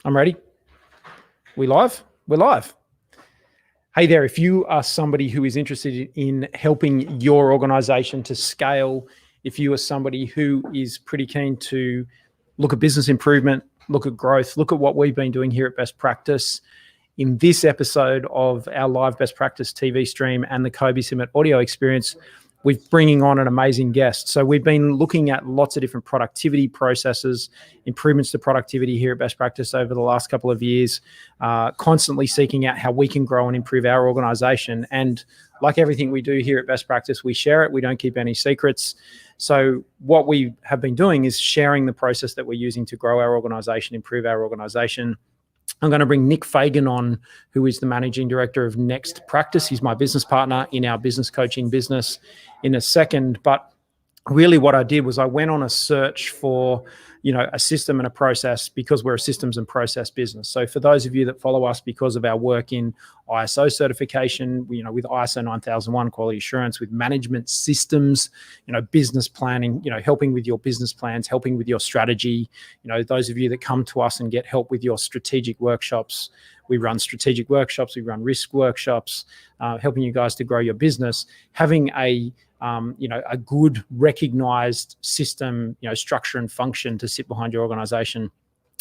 I'm ready. We live? We're live. Hey there, if you are somebody who is interested in helping your organization to scale, if you are somebody who is pretty keen to look at business improvement, look at growth, look at what we've been doing here at Best Practice, in this episode of our live Best Practice TV stream and the Kobe Summit audio experience, we're bringing on an amazing guest. So we've been looking at lots of different productivity processes, improvements to productivity here at Best Practice over the last couple of years, constantly seeking out how we can grow and improve our organization. And like everything we do here at Best Practice, we share it. We don't keep any secrets. So what we have been doing is sharing the process that we're using to grow our organization, improve our organization. I'm going to bring Nick Fagan on, who is the Managing Director of Next Practice. He's my business partner in our business coaching business in a second. But really what I did was I went on a search for, a system and a process because we're a systems and process business. So for those of you that follow us because of our work in ISO certification, with ISO 9001 quality assurance, with management systems, business planning, helping with your business plans, helping with your strategy, those of you that come to us and get help with your strategic workshops, we run strategic workshops, we run risk workshops, helping you guys to grow your business, having a good recognized system, structure and function to sit behind your organization.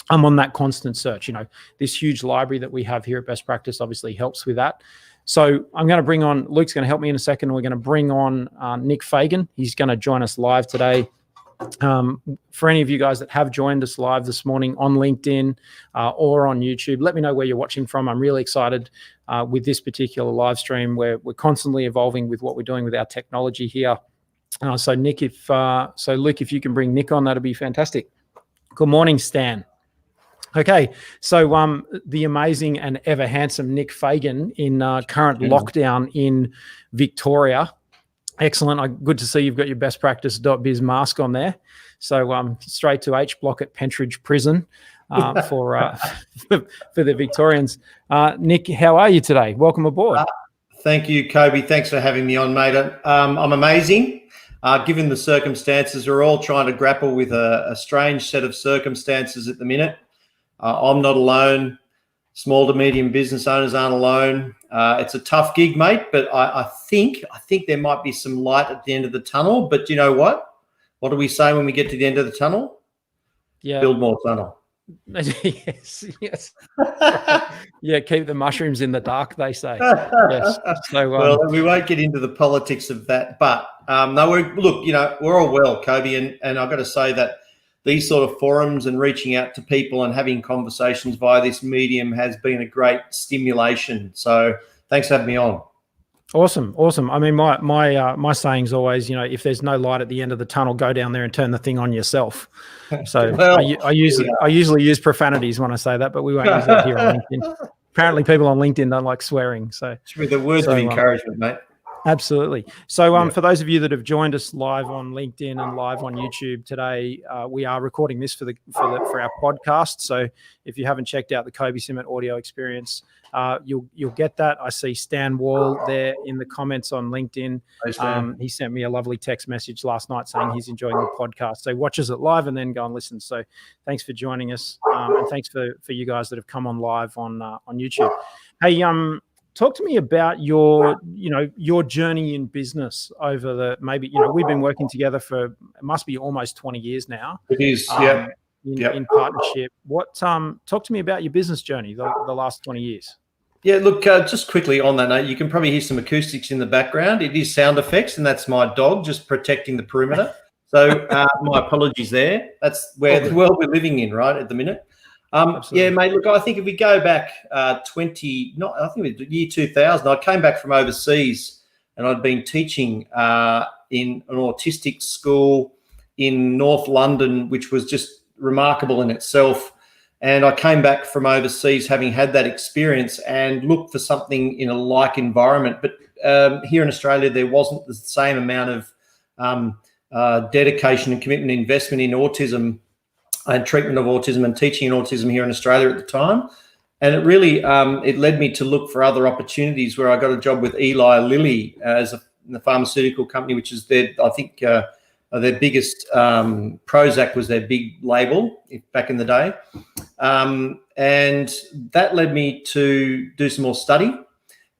I'm on that constant search. This huge library that we have here at Best Practice obviously helps with that. So I'm going to bring on, Luke's going to help me in a second. We're going to bring on Nick Fagan. He's going to join us live today. For any of you guys that have joined us live this morning on LinkedIn or on YouTube, let me know where you're watching from. I'm really excited with this particular live stream where we're constantly evolving with what we're doing with our technology here. So Luke, if you can bring Nick on, that'd be fantastic. Good morning, Stan. Okay, so the amazing and ever handsome Nick Fagan in current lockdown in Victoria. Excellent. Good to see you've got your bestpractice.biz mask on there. So straight to H Block at Pentridge Prison for the Victorians. Nick, how are you today? Welcome aboard. Thank you, Kobe. Thanks for having me on, mate. I'm amazing. Given the circumstances, we're all trying to grapple with a strange set of circumstances at the minute. I'm not alone. Small to medium business owners aren't alone. It's a tough gig, mate, but I think there might be some light at the end of the tunnel. But you know what? What do we say when we get to the end of the tunnel? Yeah. Build more tunnel. Yes. Yeah, keep the mushrooms in the dark, they say. Yes. So, well, we won't get into the politics of that, but no, we're all well, Kobe, and I've got to say that these sort of forums and reaching out to people and having conversations via this medium has been a great stimulation. So thanks for having me on. Awesome. I mean, my saying's always, if there's no light at the end of the tunnel, go down there and turn the thing on yourself. So well, I usually use profanities when I say that, but we won't use that here on LinkedIn. Apparently people on LinkedIn don't like swearing. So with the words of encouragement, mate. Absolutely. So for those of you that have joined us live on LinkedIn and live on YouTube today, we are recording this for our podcast. So if you haven't checked out the Kobe Summit audio experience, you'll get that. I see Stan Wall there in the comments on LinkedIn. He sent me a lovely text message last night saying he's enjoying the podcast. So watches it live and then go and listen. So thanks for joining us, and thanks for you guys that have come on live on YouTube. Hey, talk to me about your journey in business over the we've been working together for, it must be almost 20 years now. It is, in partnership. Talk to me about your business journey the last 20 years. Yeah, look, just quickly on that note, you can probably hear some acoustics in the background. It is sound effects, and that's my dog just protecting the perimeter. So my apologies there. That's where the world we're living in, right, at the minute. Yeah, mate, look, I think if we go back I think it was the year 2000, I came back from overseas and I'd been teaching in an autistic school in North London, which was just remarkable in itself. And I came back from overseas having had that experience and looked for something in a like environment. But here in Australia, there wasn't the same amount of dedication and commitment and investment in autism and treatment of autism and teaching in autism here in Australia at the time. And it really, it led me to look for other opportunities where I got a job with Eli Lilly as the pharmaceutical company, which is their, I think, their biggest, Prozac was their big label back in the day. And that led me to do some more study.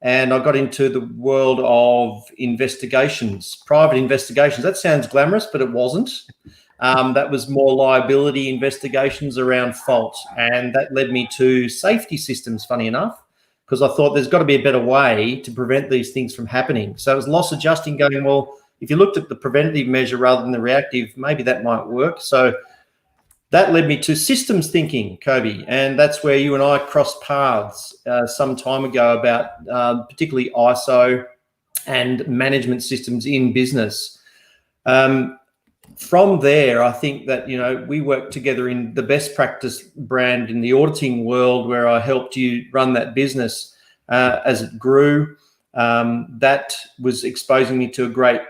And I got into the world of investigations, private investigations. That sounds glamorous, but it wasn't. That was more liability investigations around fault. And that led me to safety systems, funny enough, because I thought there's got to be a better way to prevent these things from happening. So it was loss adjusting, going, well, if you looked at the preventative measure rather than the reactive, maybe that might work. So that led me to systems thinking, Kobe, and that's where you and I crossed paths some time ago about particularly ISO and management systems in business. From there, I think that, you know, we worked together in the best practice brand in the auditing world, where I helped you run that business as it grew. That was exposing me to a great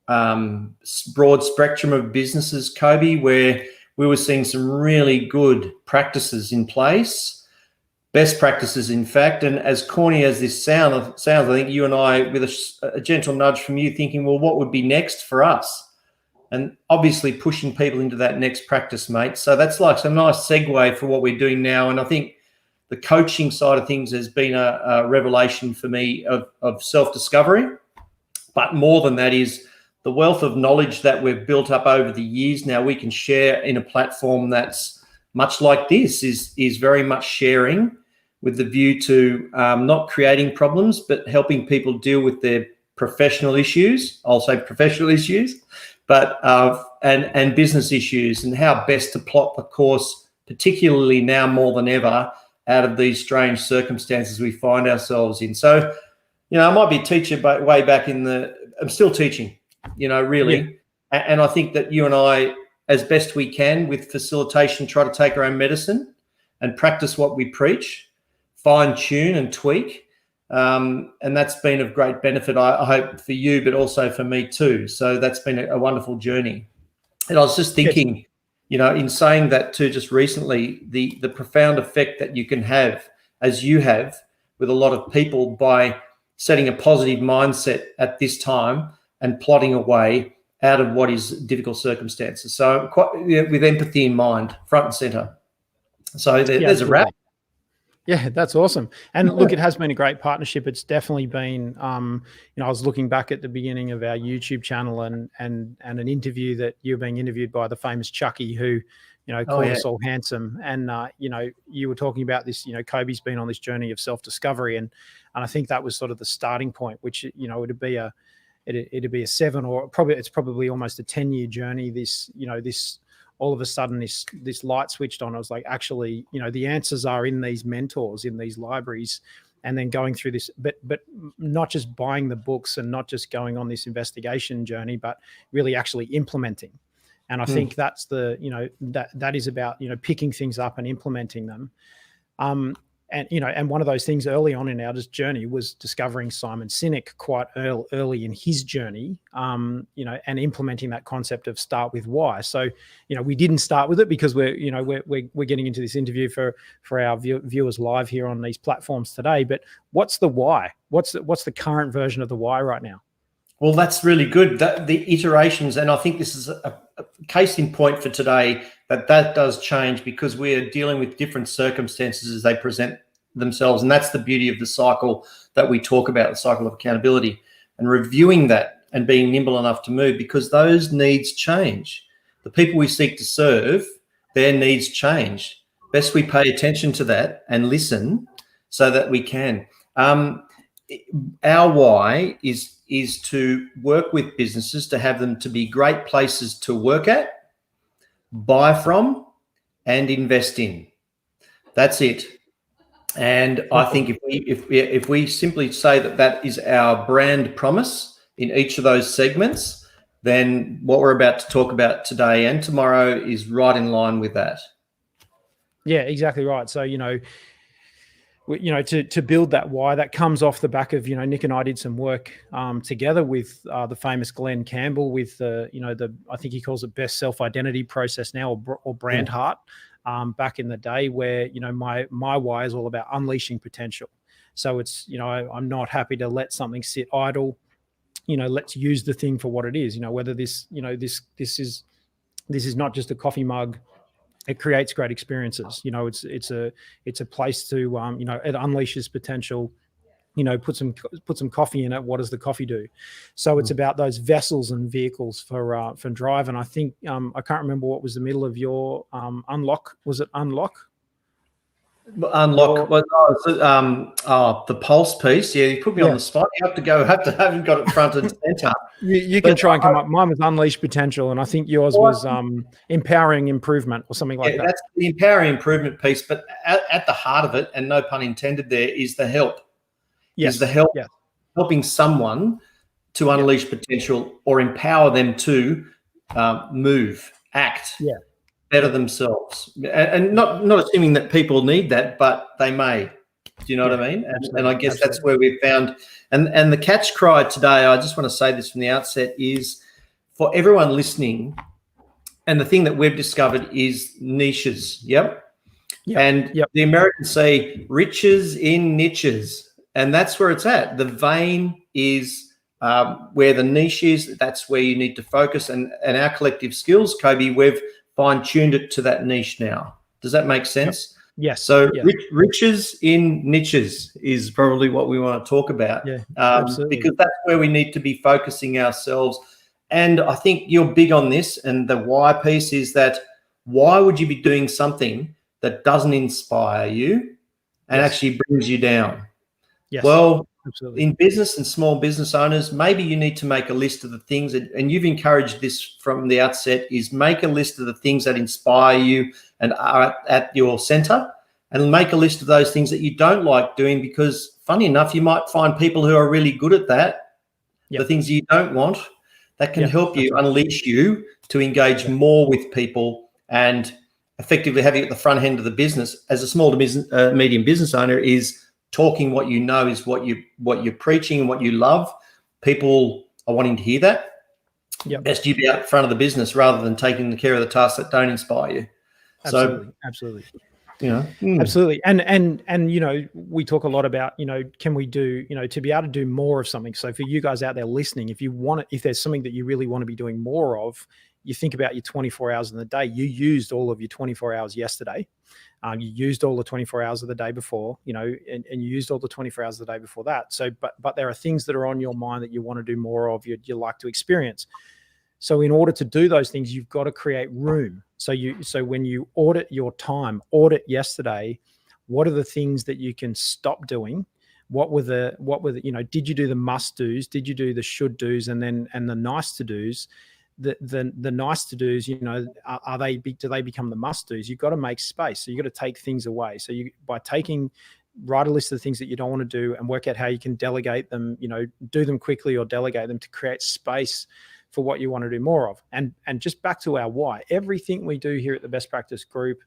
broad spectrum of businesses, Kobe, where we were seeing some really good practices in place, best practices, in fact. And as corny as this sounds, I think you and I, with a gentle nudge from you, thinking, well, what would be next for us? And obviously pushing people into that next practice, mate. So that's like some nice segue for what we're doing now. And I think the coaching side of things has been a revelation for me of self-discovery. But more than that is the wealth of knowledge that we've built up over the years. Now we can share in a platform that's much like this, is very much sharing with the view to not creating problems, but helping people deal with their professional issues. I'll say professional issues, but and business issues, and how best to plot the course, particularly now more than ever, out of these strange circumstances we find ourselves in. So, you know, I might be a teacher, but way back I'm still teaching, you know, really. Yeah. And I think that you and I, as best we can with facilitation, try to take our own medicine and practice what we preach, fine tune and tweak. And that's been of great benefit, I hope, for you, but also for me too. So that's been a wonderful journey. And I was just thinking, you know, in saying that too, just recently, the profound effect that you can have, as you have with a lot of people, by setting a positive mindset at this time and plotting a way out of what is difficult circumstances. So quite, with empathy in mind, front and center. So there's a wrap. Yeah, that's awesome. And look, it has been a great partnership. It's definitely been, you know, I was looking back at the beginning of our YouTube channel and an interview that you're being interviewed by the famous Chucky, who, you know, called us all handsome. And, you know, you were talking about this, you know, Kobe's been on this journey of self-discovery. And I think that was sort of the starting point, which, you know, it'd be a 7 or probably almost a 10-year journey. This, you know, all of a sudden this light switched on. I was like, actually, you know, the answers are in these mentors, in these libraries, and then going through this, but not just buying the books and not just going on this investigation journey, but really actually implementing. And I think that's you know, that is about, you know, picking things up and implementing them. And, you know, and one of those things early on in our journey was discovering Simon Sinek quite early in his journey, you know, and implementing that concept of start with why. So, you know, we didn't start with it because we're getting into this interview for our viewers live here on these platforms today. But what's the why? What's the current version of the why right now? Well, that's really good. The iterations, and I think this is a case in point for today, that does change because we are dealing with different circumstances as they present themselves. And that's the beauty of the cycle that we talk about, the cycle of accountability, and reviewing that and being nimble enough to move, because those needs change. The people we seek to serve, their needs change. Best we pay attention to that and listen so that we can. Our why is to work with businesses to have them to be great places to work at, buy from, and invest in. That's it. And I think if we simply say that is our brand promise in each of those segments, then what we're about to talk about today and tomorrow is right in line with that. Yeah, exactly right. So, you know, to build that why, that comes off the back of, you know, Nick and I did some work together with the famous Glenn Campbell with you know, I think he calls it best self-identity process now, or brand heart, back in the day, where, you know, my why is all about unleashing potential. So it's, you know, I'm not happy to let something sit idle. let's use the thing for what it is. Whether this is not just a coffee mug. It creates great experiences. It's a place to it unleashes potential. Put some coffee in it. What does the coffee do? So it's about those vessels and vehicles for drive. And I think I can't remember what was the middle of your unlock. Was it unlock? Unlock. The pulse piece. Yeah, you put me on the spot. You haven't got it front and center. You can try and come up. Mine was unleash potential, and I think yours was empowering improvement or something like that. That's the empowering improvement piece. But at the heart of it, and no pun intended, there is the help. Yes. Is the help helping someone to unleash potential or empower them to move, act. Better themselves, and not assuming that people need that, but they may. Do you know what I mean? And I guess that's where we've found, and the catch cry today, I just want to say this from the outset, is for everyone listening, and the thing that we've discovered is niches. And the Americans say riches in niches, and that's where it's at. The vein is where the niche is. That's where you need to focus, and our collective skills, Kobe, we've fine-tuned it to that niche now. Does that make sense? Yes. So riches in niches is probably what we want to talk about, because that's where we need to be focusing ourselves. And I think you're big on this, and the why piece is that why would you be doing something that doesn't inspire you and actually brings you down? Yes. Well, absolutely. In business and small business owners, maybe you need to make a list of the things, and you've encouraged this from the outset, is make a list of the things that inspire you and are at your center, and make a list of those things that you don't like doing, because funny enough, you might find people who are really good at that, the things you don't want, that can help you unleash you to engage more with people and effectively have you at the front end of the business as a small to medium business owner. Is talking what you know is what you're preaching and what you love. People are wanting to hear that. Best you be out front of the business rather than taking care of the tasks that don't inspire you. Absolutely. Absolutely. And we talk a lot about, can we do, to be able to do more of something. So for you guys out there listening, if there's something that you really want to be doing more of, you think about your 24 hours in the day. You used all of your 24 hours yesterday. You used all the 24 hours of the day before, and you used all the 24 hours of the day before that. So, but there are things that are on your mind that you want to do more of, you like to experience. So in order to do those things, you've got to create room. So when you audit your time, audit yesterday, what are the things that you can stop doing? What were the, did you do the must do's? Did you do the should do's? And the nice to do's? The nice to do's, do they become the must do's? You've got to make space. So you've got to take things away. So write a list of the things that you don't want to do and work out how you can delegate them, do them quickly or delegate them to create space for what you want to do more of. And just back to our why, everything we do here at the Best Practice Group,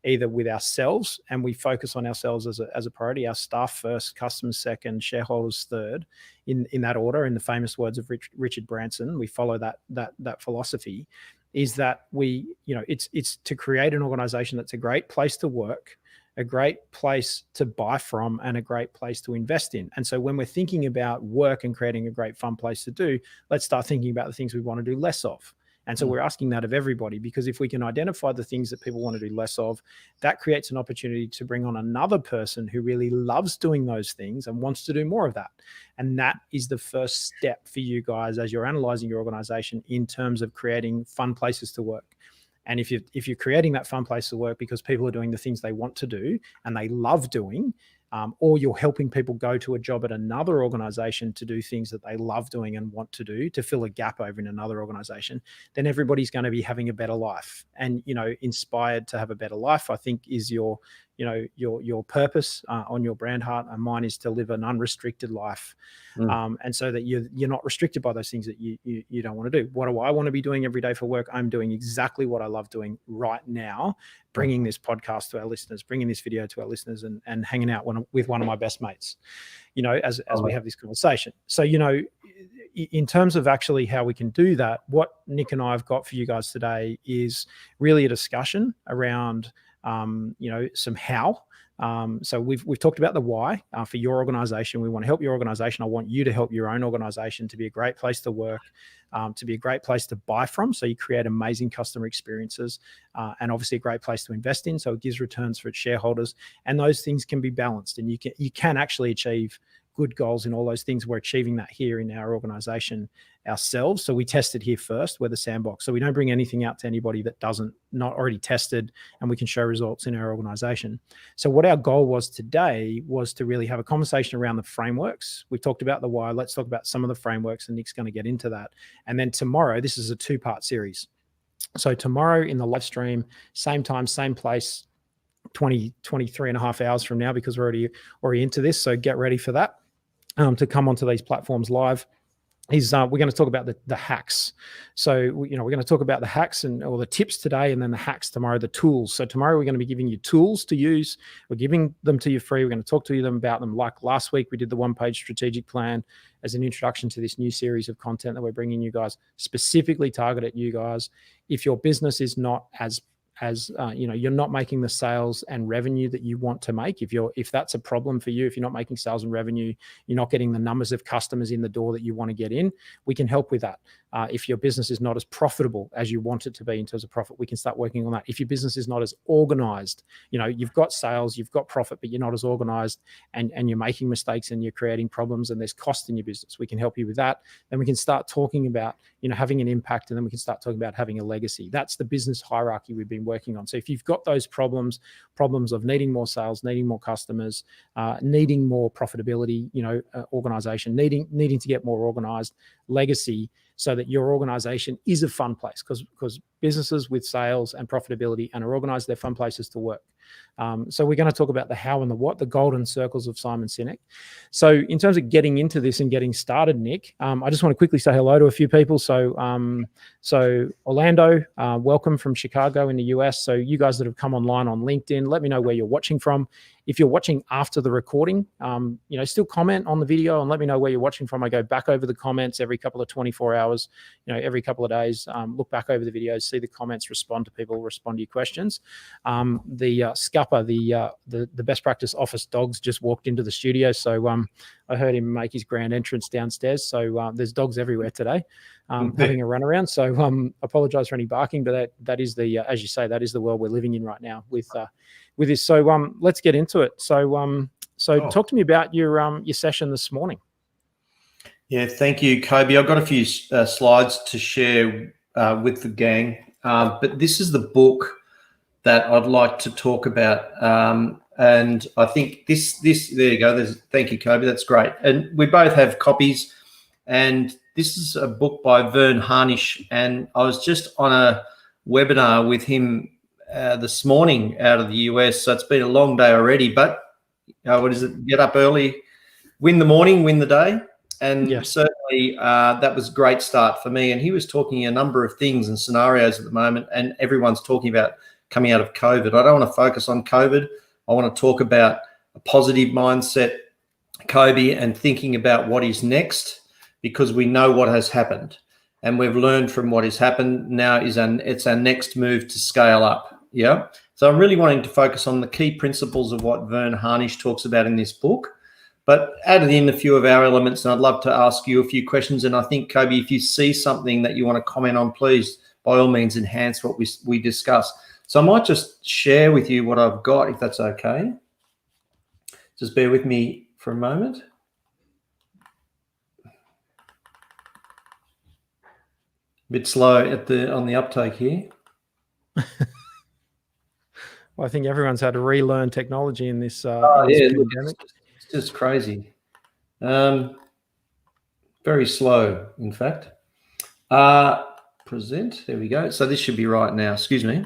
either with ourselves, and we focus on ourselves as a priority, our staff first, customers second, shareholders third, in that order, in the famous words of Richard Branson. We follow that philosophy, is that it's to create an organization that's a great place to work, a great place to buy from, and a great place to invest in. And so when we're thinking about work and creating a great fun place to do, let's start thinking about the things we want to do less of. And so we're asking that of everybody, because if we can identify the things that people want to do less of, that creates an opportunity to bring on another person who really loves doing those things and wants to do more of that. And that is the first step for you guys as you're analyzing your organization in terms of creating fun places to work. And if you're creating that fun place to work because people are doing the things they want to do and they love doing, or you're helping people go to a job at another organization to do things that they love doing and want to do to fill a gap over in another organization, then everybody's going to be having a better life. And, inspired to have a better life, I think, is your purpose on your brand heart. And mine is to live an unrestricted life. And so that you're not restricted by those things that you don't want to do. What do I want to be doing every day for work? I'm doing exactly what I love doing right now, bringing this podcast to our listeners, bringing this video to our listeners, and hanging out with one of my best mates, as we have this conversation. So, in terms of actually how we can do that, what Nick and I have got for you guys today is really a discussion around, some how. So we've talked about the why for your organization. We want to help your organization. I want you to help your own organization to be a great place to work, to be a great place to buy from. So you create amazing customer experiences, and obviously a great place to invest in. So it gives returns for its shareholders, and those things can be balanced, and you can actually achieve good goals in all those things. We're achieving that here in our organization ourselves. So we tested here first. We're the sandbox. So we don't bring anything out to anybody that not already tested, and we can show results in our organization. So what our goal was today was to really have a conversation around the frameworks. We talked about the why. Let's talk about some of the frameworks, and Nick's going to get into that. And then tomorrow, this is a 2-part series. So tomorrow in the live stream, same time, same place, 23 and a half hours from now, because we're already into this. So get ready for that. To come onto these platforms live is we're going to talk about the hacks. So we're going to talk about the hacks or the tips today, and then the hacks tomorrow, the tools. So tomorrow we're going to be giving you tools to use. We're giving them to you free. We're going to talk to them about them. Like last week, we did the 1-page strategic plan as an introduction to this new series of content that we're bringing you guys, specifically targeted at you guys. If your business is not as you're not making the sales and revenue that you want to make, if that's a problem for you, if you're not making sales and revenue, you're not getting the numbers of customers in the door that you want to get in, we can help with that. If your business is not as profitable as you want it to be in terms of profit, we can start working on that. If your business is not as organized, you've got sales, you've got profit, but you're not as organized, and you're making mistakes and you're creating problems and there's cost in your business, we can help you with that. Then we can start talking about having an impact, and then we can start talking about having a legacy. That's the business hierarchy we've been working on. So if you've got those problems of needing more sales, needing more customers, needing more profitability, organization, needing to get more organized, legacy, so that your organization is a fun place, because businesses with sales and profitability and are organized, they're fun places to work. So we're going to talk about the how and the what, the golden circles of Simon Sinek. So in terms of getting into this and getting started, Nick, I just want to quickly say hello to a few people. So Orlando, welcome from Chicago in the US. So you guys that have come online on LinkedIn, let me know where you're watching from. If you're watching after the recording, still comment on the video and let me know where you're watching from. I go back over the comments every couple of 24 hours, every couple of days, look back over the videos, see the comments, respond to people, respond to your questions. The Scupper, the best practice office dogs just walked into the studio. So I heard him make his grand entrance downstairs. So there's dogs everywhere today, having a run around. So apologize for any barking, but that is as you say, that is the world we're living in right now with this. So let's get into it. So talk to me about your session this morning. Yeah, thank you, Kobe. I've got a few slides to share with the gang, but this is the book that I'd like to talk about. And I think this there you go. Thank you, Kobe. That's great. And we both have copies. And this is a book by Verne Harnish. And I was just on a webinar with him this morning out of the US. So it's been a long day already. But what is it? Get up early, win the morning, win the day. And certainly that was a great start for me. And he was talking a number of things and scenarios at the moment. And everyone's talking about coming out of COVID. I don't want to focus on COVID. I want to talk about a positive mindset, Kobe, and thinking about what is next, because we know what has happened and we've learned from what has happened. Now it's our next move to scale up. Yeah. So I'm really wanting to focus on the key principles of what Verne Harnish talks about in this book, but added in a few of our elements. And I'd love to ask you a few questions. And I think, Kobe, if you see something that you want to comment on, please, by all means, enhance what we discuss. So I might just share with you what I've got, if that's okay. Just bear with me for a moment. A bit slow on the uptake here. Well, I think everyone's had to relearn technology in this, pandemic. It's just crazy. Very slow, in fact. Present. There we go. So this should be right now. Excuse me.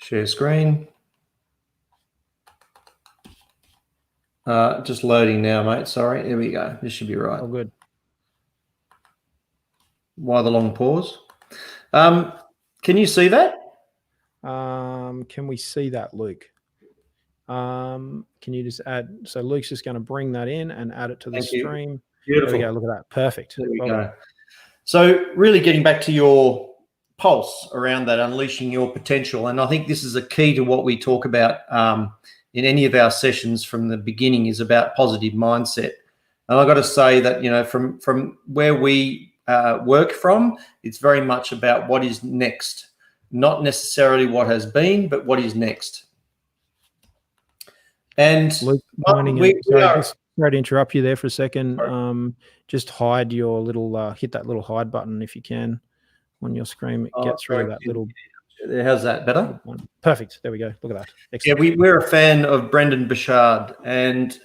Share screen. Just loading now, mate. Sorry. There we go. This should be right. Oh, good. Why the long pause? Can you see that? Can we see that, Luke? Can you just add? So Luke's just going to bring that in and add it to the stream. Beautiful. There we go. Look at that. Perfect. There we go. So really getting back to your pulse around that, unleashing your potential. And I think this is a key to what we talk about in any of our sessions from the beginning, is about positive mindset. And I've got to say that, you know, from where we work from, it's very much about what is next, not necessarily what has been, but what is next. And Luke, sorry to interrupt you there for a second. Just hide your little, hit that little hide button if you can on your screen. It gets rid of that little. How's that better? Perfect. There we go. Look at that. Excellent. Yeah, we're a fan of Brendan Burchard, and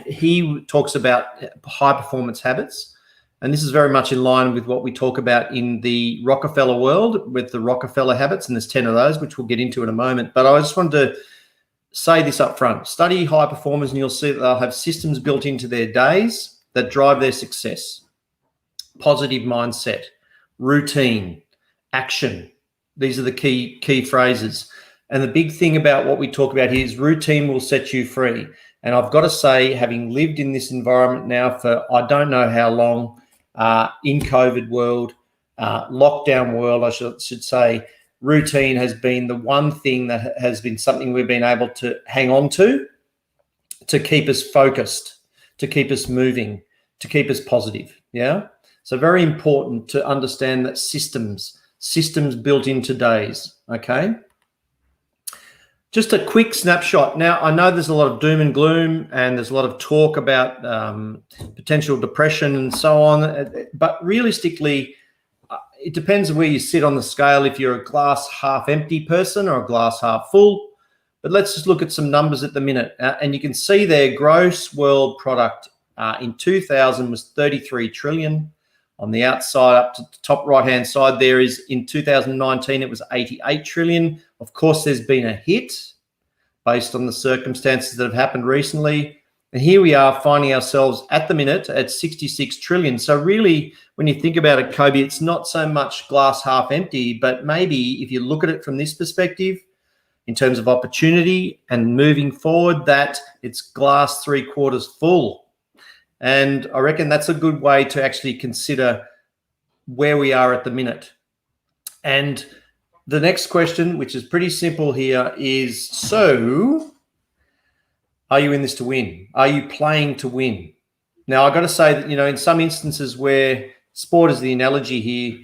he talks about high performance habits. And this is very much in line with what we talk about in the Rockefeller world with the Rockefeller habits. And there's 10 of those, which we'll get into in a moment. But I just wanted to say this up front. Study high performers and you'll see that they'll have systems built into their days that drive their success. Positive mindset, routine, action. These are the key phrases. And the big thing about what we talk about here is routine will set you free. And I've got to say, having lived in this environment now for I don't know how long, in COVID world, lockdown world, I should say, routine has been the one thing that has been something we've been able to hang on to keep us focused, to keep us moving, to keep us positive. Yeah. So very important to understand that systems built into days. Okay. Just a quick snapshot. Now, I know there's a lot of doom and gloom and there's a lot of talk about potential depression and so on, but realistically, it depends where you sit on the scale, if you're a glass half empty person or a glass half full. But let's just look at some numbers at the minute. And you can see their gross world product in 2000 was 33 trillion. On the outside, up to the top right-hand side, there is in 2019, it was 88 trillion. Of course, there's been a hit based on the circumstances that have happened recently. And here we are finding ourselves at the minute at 66 trillion. So really, when you think about it, Kobe, it's not so much glass half empty, but maybe if you look at it from this perspective, in terms of opportunity and moving forward, that it's glass 3/4 full. And I reckon that's a good way to actually consider where we are at the minute. And the next question, which is pretty simple here, is so are you in this to win? Are you playing to win? Now, I've got to say that, you know, in some instances where sport is the analogy here,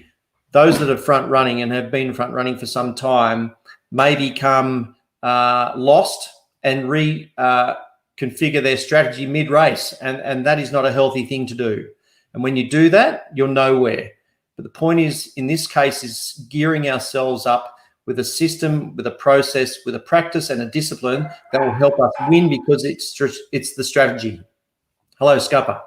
those that are front running and have been front running for some time may become lost and reconfigure their strategy mid-race. And that is not a healthy thing to do. And when you do that, you're nowhere. But the point is, in this case, is gearing ourselves up with a system, with a process, with a practice and a discipline that will help us win because it's the strategy. Hello, Scupper.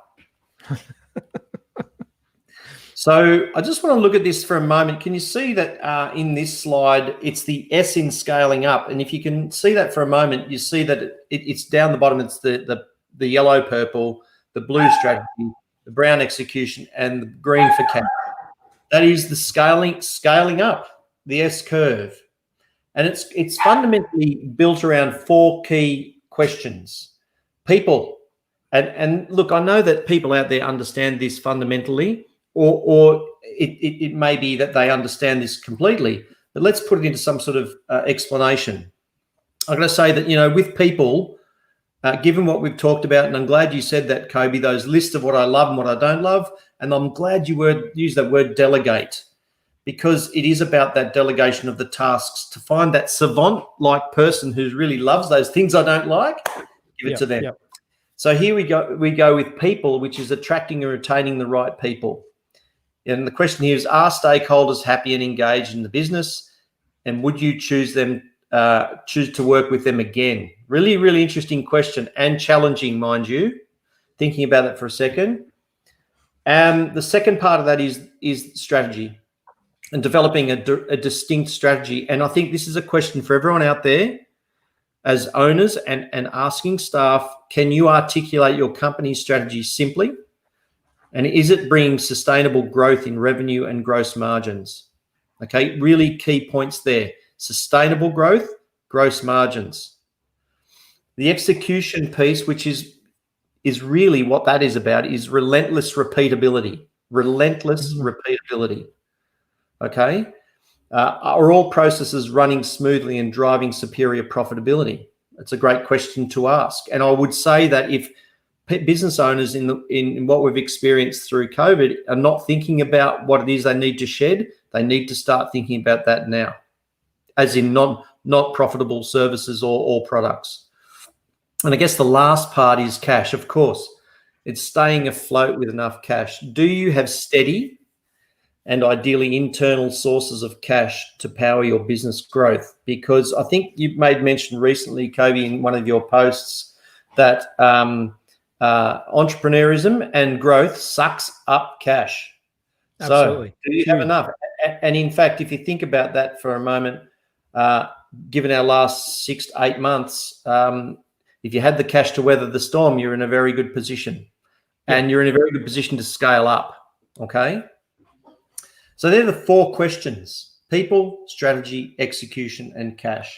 So I just want to look at this for a moment. Can you see that in this slide, it's the S in scaling up. And if you can see that for a moment, you see that it's down the bottom. It's the yellow, purple, the blue strategy, the brown execution, and the green for cap. That is the scaling up. The S curve. And it's fundamentally built around 4 key questions. People, and look, I know that people out there understand this fundamentally, or it may be that they understand this completely, but let's put it into some sort of explanation. I'm going to say that, you know, with people, given what we've talked about, and I'm glad you said that, Kobe, those lists of what I love and what I don't love, and I'm glad you used that word delegate, because it is about that delegation of the tasks to find that savant-like person who really loves those things I don't like, give it to them. Yep. So here we go with people, which is attracting and retaining the right people. And the question here is, are stakeholders happy and engaged in the business? And would you choose to work with them again? Really, really interesting question and challenging, mind you, thinking about it for a second. The second part of that is strategy and developing a distinct strategy. And I think this is a question for everyone out there as owners and asking staff, can you articulate your company's strategy simply? And is it bringing sustainable growth in revenue and gross margins? Okay, really key points there. Sustainable growth, gross margins. The execution piece, which is really what that is about, is relentless repeatability. Relentless repeatability. Okay. Are all processes running smoothly and driving superior profitability? That's a great question to ask. And I would say that if business owners in what we've experienced through COVID are not thinking about what it is they need to shed, they need to start thinking about that now, as in not profitable services or products. And I guess the last part is cash, of course. It's staying afloat with enough cash. Do you have steady and ideally internal sources of cash to power your business growth? Because I think you made mention recently, Kobe, in one of your posts that entrepreneurism and growth sucks up cash. Absolutely. So do you have enough? And in fact, if you think about that for a moment, given our last 6 to 8 months, if you had the cash to weather the storm, you're in a very good position. And you're in a very good position to scale up, okay? So they're the 4 questions: people, strategy, execution, and cash.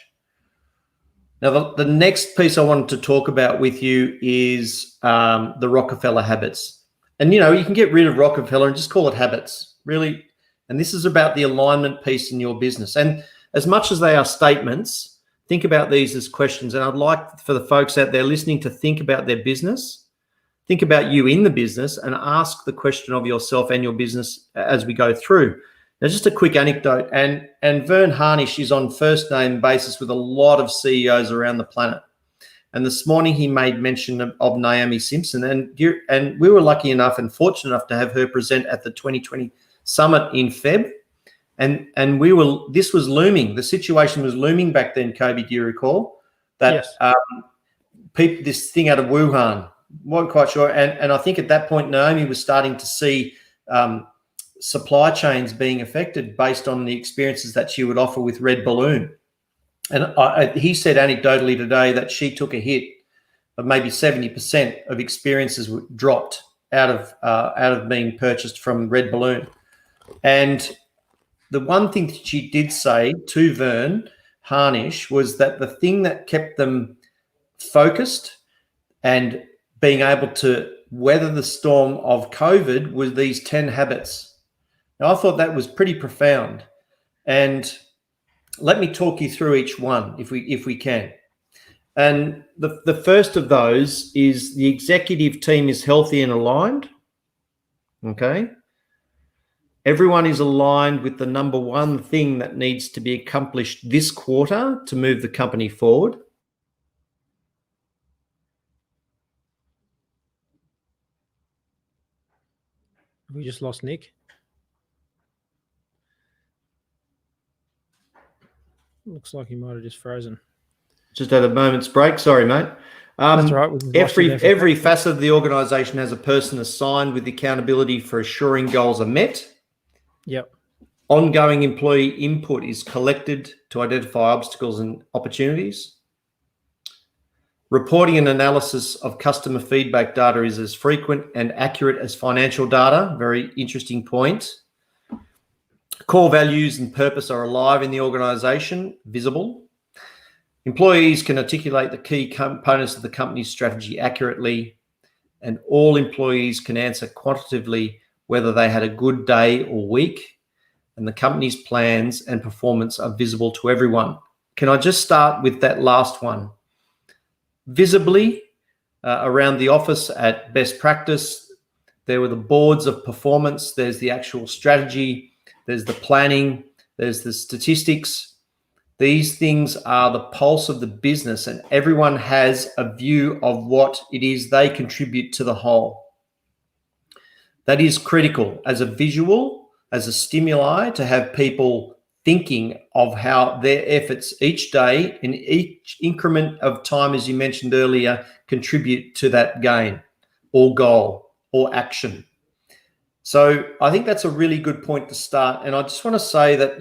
Now, the next piece I wanted to talk about with you is the Rockefeller habits. And, you can get rid of Rockefeller and just call it habits, really. And this is about the alignment piece in your business. And as much as they are statements, think about these as questions. And I'd like for the folks out there listening to think about their business, think about you in the business, and ask the question of yourself and your business as we go through. Now, just a quick anecdote, and Vern Harnish is on first name basis with a lot of CEOs around the planet. And this morning he made mention of Naomi Simpson, and we were lucky enough and fortunate enough to have her present at the 2020 summit in Feb. And this was looming. The situation was looming back then, Kobe, do you recall? That yes. This thing out of Wuhan, wasn't quite sure. And I think at that point, Naomi was starting to see supply chains being affected based on the experiences that she would offer with Red Balloon. And he said anecdotally today that she took a hit of maybe 70% of experiences dropped out of being purchased from Red Balloon. And the one thing that she did say to Vern Harnish was that the thing that kept them focused and being able to weather the storm of COVID was these 10 habits. Now, I thought that was pretty profound. And let me talk you through each one if we can. And the first of those is the executive team is healthy and aligned. Okay. Everyone is aligned with the number one thing that needs to be accomplished this quarter to move the company forward. We just lost Nick. Looks like he might have just frozen. Just had a moment's break. Sorry, mate. That's right. Every facet of the organisation has a person assigned with accountability for assuring goals are met. Yep. Ongoing employee input is collected to identify obstacles and opportunities. Reporting and analysis of customer feedback data is as frequent and accurate as financial data. Very interesting point. Core values and purpose are alive in the organisation, visible. Employees can articulate the key components of the company's strategy accurately, and all employees can answer quantitatively whether they had a good day or week, and the company's plans and performance are visible to everyone. Can I just start with that last one? Visibly, around the office at best practice, there were the boards of performance, there's the actual strategy, there's the planning, there's the statistics. These things are the pulse of the business, and everyone has a view of what it is they contribute to the whole. That is critical as a visual, as a stimuli, to have people thinking of how their efforts each day in each increment of time, as you mentioned earlier, contribute to that gain or goal or action. So I think that's a really good point to start. And I just want to say that,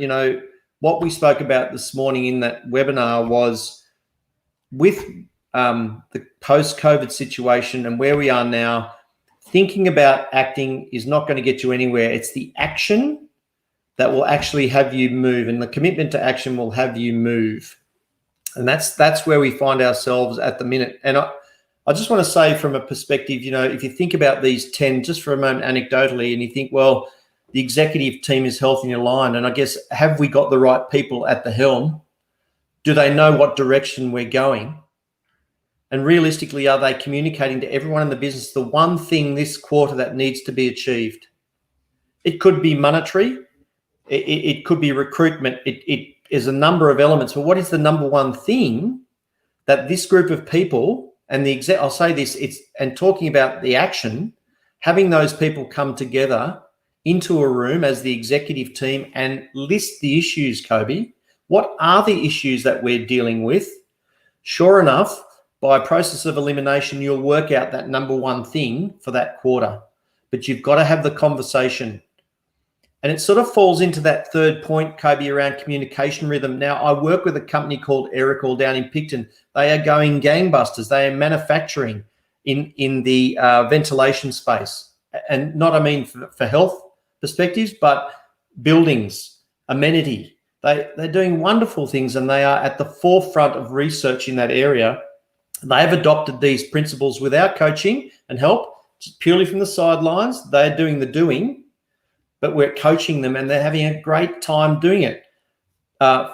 what we spoke about this morning in that webinar was with the post-COVID situation and where we are now, thinking about acting is not going to get you anywhere. It's the action that will actually have you move, and the commitment to action will have you move. And that's where we find ourselves at the minute. And I just want to say from a perspective, if you think about these 10, just for a moment anecdotally, and you think, well, the executive team is healthy and aligned. And I guess, have we got the right people at the helm? Do they know what direction we're going? And realistically, are they communicating to everyone in the business the one thing this quarter that needs to be achieved? It could be monetary. It could be recruitment. It is a number of elements. But what is the number one thing that this group of people and I'll say this, and talking about the action, having those people come together into a room as the executive team and list the issues, Kobe. What are the issues that we're dealing with? Sure enough, by a process of elimination, you'll work out that number one thing for that quarter. But you've got to have the conversation. And it sort of falls into that third point, Kobe, around communication rhythm. Now, I work with a company called Aerocall down in Picton. They are going gangbusters. They are manufacturing in the ventilation space. And not, I mean, for health perspectives, but buildings, amenity. They're doing wonderful things, and they are at the forefront of research in that area. They have adopted these principles without coaching and help, just purely from the sidelines. They're doing the doing, but we're coaching them, and they're having a great time doing it.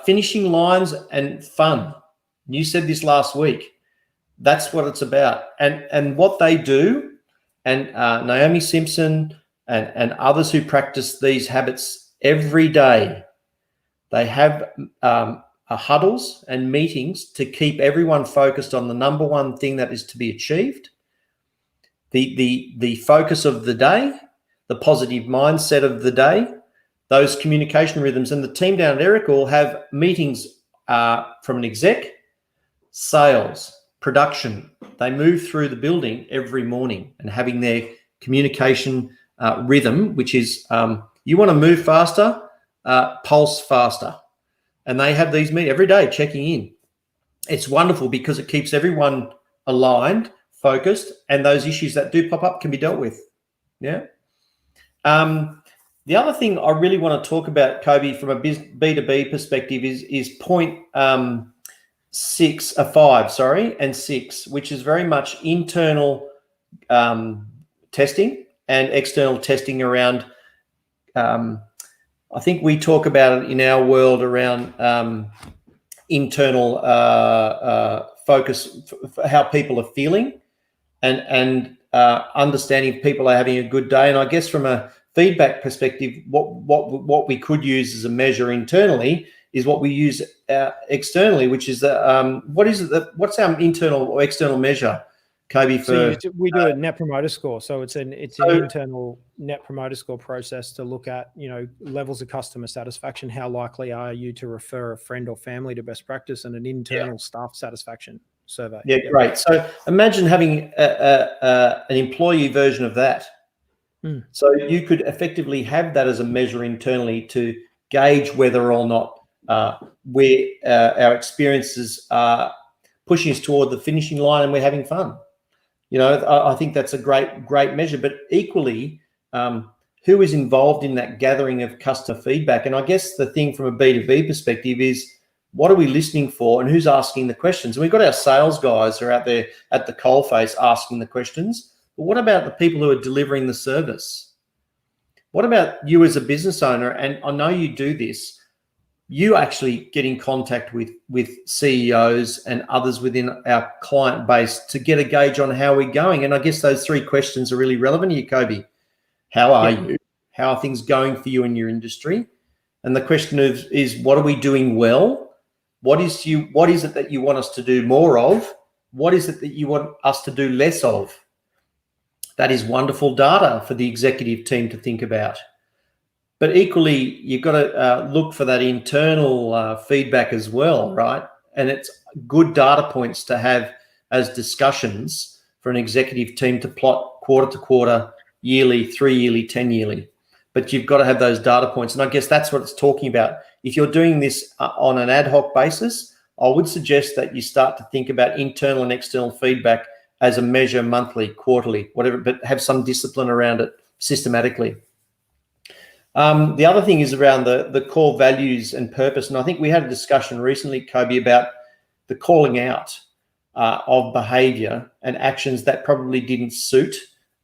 Finishing lines and fun. You said this last week. That's what it's about. And what they do, and Naomi Simpson and others who practice these habits every day, they have huddles and meetings to keep everyone focused on the number one thing that is to be achieved, the focus of the day, the positive mindset of the day, those communication rhythms. And the team down at Aerocall have meetings from an exec, sales, production. They move through the building every morning and having their communication rhythm, which is you want to move faster, pulse faster. And they have these meetings every day, checking in. It's wonderful because it keeps everyone aligned, focused, and those issues that do pop up can be dealt with. Yeah. The other thing I really want to talk about, Kobe, from a B2B perspective is point 5, and 6, which is very much internal testing and external testing around. I think we talk about it in our world around internal focus for how people are feeling and understanding if people are having a good day. And I guess from a feedback perspective, what we could use as a measure internally is what we use externally, which is what's our internal or external measure, Kobe? We do a net promoter score. So it's an internal net promoter score process to look at, levels of customer satisfaction. How likely are you to refer a friend or family to best practice, and an internal staff satisfaction survey. Yeah, great. So imagine having an employee version of that. So you could effectively have that as a measure internally to gauge whether or not our experiences are pushing us toward the finishing line and we're having fun. I think that's a great measure. But equally, who is involved in that gathering of customer feedback? And I guess the thing from a B2B perspective is, what are we listening for, and who's asking the questions? And we've got our sales guys who are out there at the coalface asking the questions. But what about the people who are delivering the service? What about you as a business owner? And I know you do this. You actually get in contact with CEOs and others within our client base to get a gauge on how we're going. And I guess those 3 questions are really relevant here, Kobe. How are you? How are things going for you in your industry? And the question is what are we doing well? What is it that you want us to do more of? What is it that you want us to do less of? That is wonderful data for the executive team to think about. But equally, you've got to look for that internal feedback as well, right? And it's good data points to have as discussions for an executive team to plot quarter to quarter, yearly, 3 yearly, 10 yearly. But you've got to have those data points. And I guess that's what it's talking about. If you're doing this on an ad hoc basis, I would suggest that you start to think about internal and external feedback as a measure, monthly, quarterly, whatever, but have some discipline around it systematically. The other thing is around the core values and purpose. And I think we had a discussion recently, Kobe, about the calling out of behavior and actions that probably didn't suit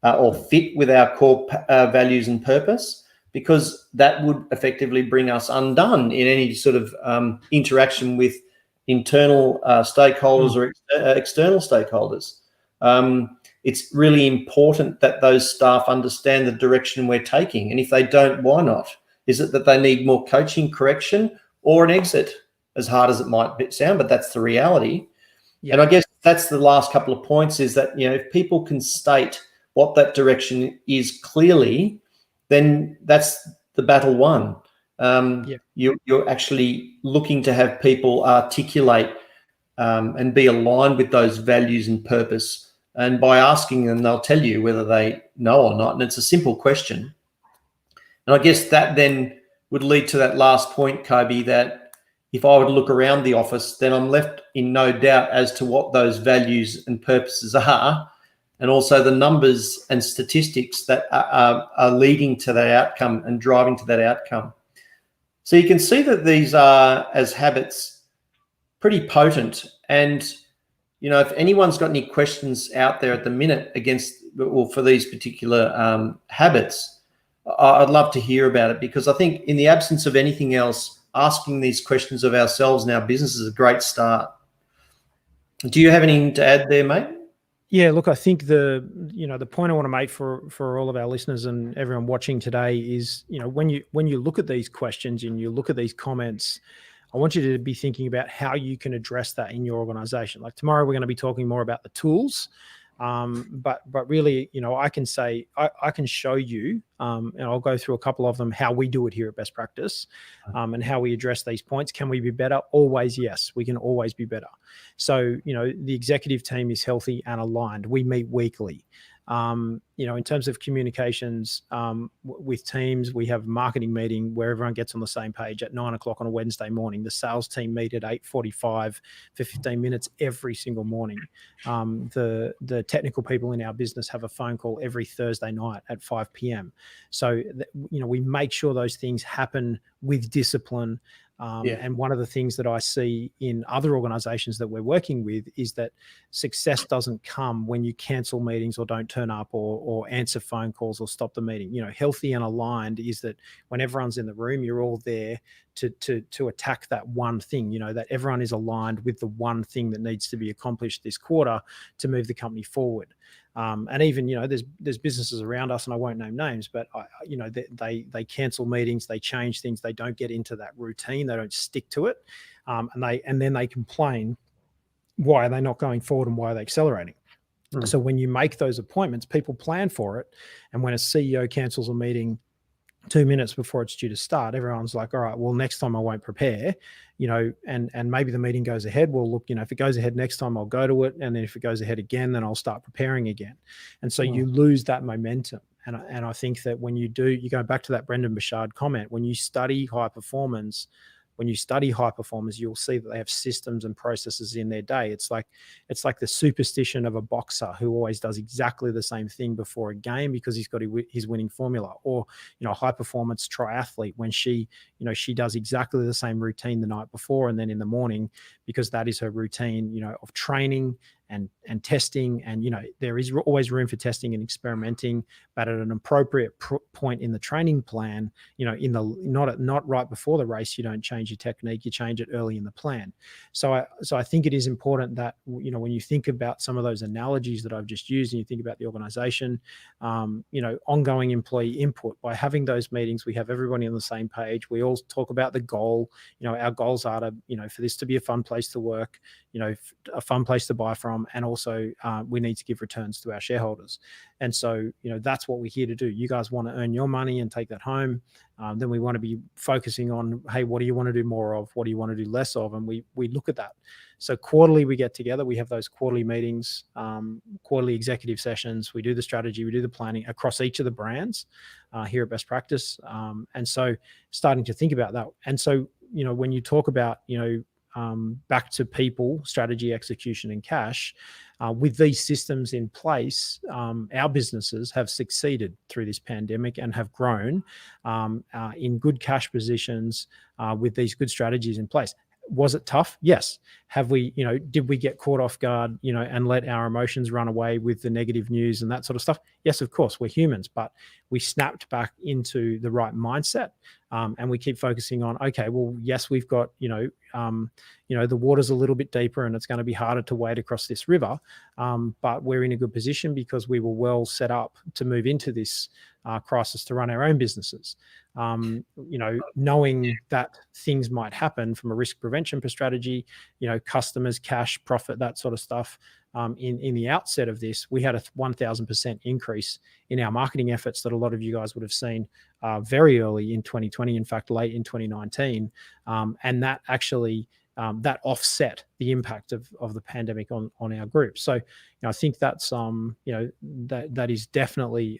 or fit with our core values and purpose. because that would effectively bring us undone in any sort of interaction with internal stakeholders or external stakeholders. It's really important that those staff understand the direction we're taking. And if they don't, why not? Is it that they need more coaching, correction, or an exit? As hard as it might sound, but that's the reality. Yeah. And I guess that's the last couple of points, is that, if people can state what that direction is clearly, then that's the battle won. You're actually looking to have people articulate and be aligned with those values and purpose. And by asking them, they'll tell you whether they know or not. And it's a simple question. And I guess that then would lead to that last point, Kobe, that if I were to look around the office, then I'm left in no doubt as to what those values and purposes are, and also the numbers and statistics that are leading to that outcome and driving to that outcome. So you can see that these are, as habits, pretty potent. And, if anyone's got any questions out there at the minute for these particular habits, I'd love to hear about it, because I think in the absence of anything else, asking these questions of ourselves and our business is a great start. Do you have anything to add there, mate? Yeah, look, I think the point I want to make for all of our listeners and everyone watching today is, when you look at these questions and you look at these comments, I want you to be thinking about how you can address that in your organization. Like tomorrow, we're going to be talking more about the tools. But really, I can say, I can show you, and I'll go through a couple of them, how we do it here at Best Practice, and how we address these points. Can we be better? Always, yes, we can always be better. So, the executive team is healthy and aligned. We meet weekly. In terms of communications with teams, we have a marketing meeting where everyone gets on the same page at 9 o'clock on a Wednesday morning. The sales team meet at 8:45 for 15 minutes every single morning. The technical people in our business have a phone call every Thursday night at 5 p.m. So, we make sure those things happen with discipline. And one of the things that I see in other organizations that we're working with is that success doesn't come when you cancel meetings or don't turn up or answer phone calls or stop the meeting. Healthy and aligned is that when everyone's in the room, you're all there to attack that one thing, that everyone is aligned with the one thing that needs to be accomplished this quarter to move the company forward. And even, there's businesses around us, and I won't name names, but they cancel meetings, they change things, they don't get into that routine, they don't stick to it, and then they complain, why are they not going forward and why are they accelerating? So when you make those appointments, people plan for it, and when a CEO cancels a meeting 2 minutes before it's due to start, everyone's like, all right, well, next time I won't prepare, and maybe the meeting goes ahead. Well, look, if it goes ahead next time, I'll go to it. And then if it goes ahead again, then I'll start preparing again. And so you lose that momentum. And I think that when you go back to that Brendan Burchard comment, when you study high performers, you'll see that they have systems and processes in their day. It's like the superstition of a boxer who always does exactly the same thing before a game because he's got his winning formula. Or, a high performance triathlete, when she does exactly the same routine the night before and then in the morning, because that is her routine, of training and testing. And, there is always room for testing and experimenting, but at an appropriate point in the training plan, not right before the race, you don't change your technique, you change it early in the plan. So I think it is important that, when you think about some of those analogies that I've just used and you think about the organization, ongoing employee input, by having those meetings, we have everybody on the same page. We all talk about the goal. Our goals are to, for this to be a fun place to work, a fun place to buy from, and also we need to give returns to our shareholders. And so, that's what we're here to do. You guys want to earn your money and take that home. Then we want to be focusing on, hey, what do you want to do more of? What do you want to do less of? And we look at that. So quarterly we get together, we have those quarterly meetings, quarterly executive sessions. We do the strategy, we do the planning across each of the brands here at Best Practice. And so starting to think about that. And so, when you talk about, back to people, strategy, execution, and cash, with these systems in place, our businesses have succeeded through this pandemic and have grown in good cash positions with these good strategies in place. was it tough? Yes. Have we, did we get caught off guard, and let our emotions run away with the negative news and that sort of stuff? Yes, of course, we're humans, but we snapped back into the right mindset. And we keep focusing on, okay, well, yes, we've got, the water's a little bit deeper and it's going to be harder to wade across this river. But we're in a good position because we were well set up to move into this crisis to run our own businesses. Knowing that things might happen from a risk prevention strategy, customers, cash, profit, that sort of stuff. In the outset of this, we had a 1,000% increase in our marketing efforts that a lot of you guys would have seen very early in 2020, in fact, late in 2019. And that actually, that offset the impact of the pandemic on our group. So, I think that's, that is definitely,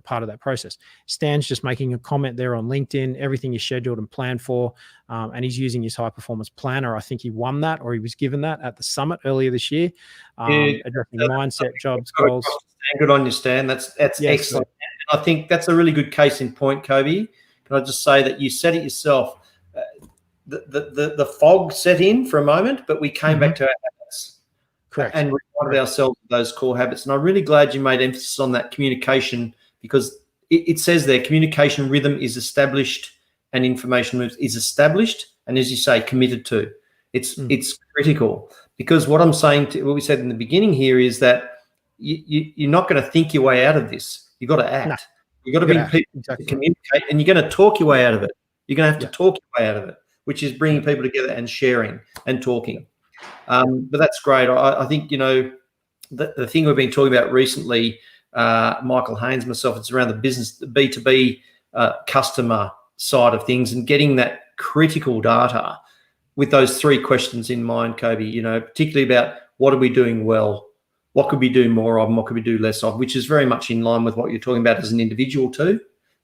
part of that process. Stan's just making a comment there on LinkedIn. Everything is scheduled and planned for, and he's using his high performance planner. I think he won that, or he was given that at the summit earlier this year. Addressing mindset, jobs, goals. Good on you, Stan. That's yes, excellent. I think that's a really good case in point, Kobe. Can I just say that you said it yourself? The fog set in for a moment, but we came back to our habits. Correct. And reminded ourselves of those core habits. And I'm really glad you made emphasis on that communication, because it says there, communication rhythm is established and information moves is established. And as you say, committed to. It's critical, because what I'm saying, what we said in the beginning here, is that you're not going to think your way out of this. You've got to act. No. You've got to bring people to communicate, and you're going to talk your way out of it. You're going to have to talk your way out of it, which is bringing people together and sharing and talking. But that's great. I think, the thing we've been talking about recently, Michael Haynes, myself, it's around the business, the B2B customer side of things, and getting that critical data with those three questions in mind, Kobe, particularly about what are we doing well, what could we do more of, and what could we do less of, which is very much in line with what you're talking about as an individual too,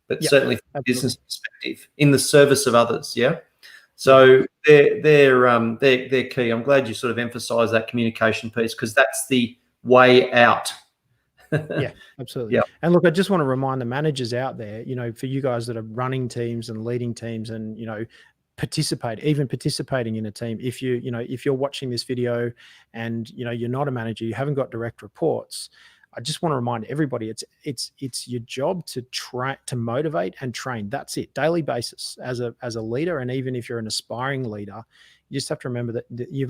but certainly from a business perspective, in the service of others. Yeah. So they're key. I'm glad you sort of emphasise that communication piece, because that's the way out. Yeah, absolutely. Yeah. And look, I just want to remind the managers out there, for you guys that are running teams and leading teams and, participating in a team, if you're watching this video and, you're not a manager, you haven't got direct reports, I just want to remind everybody, it's your job to try to motivate and train. That's it, daily basis as a leader. And even if you're an aspiring leader, you just have to remember that you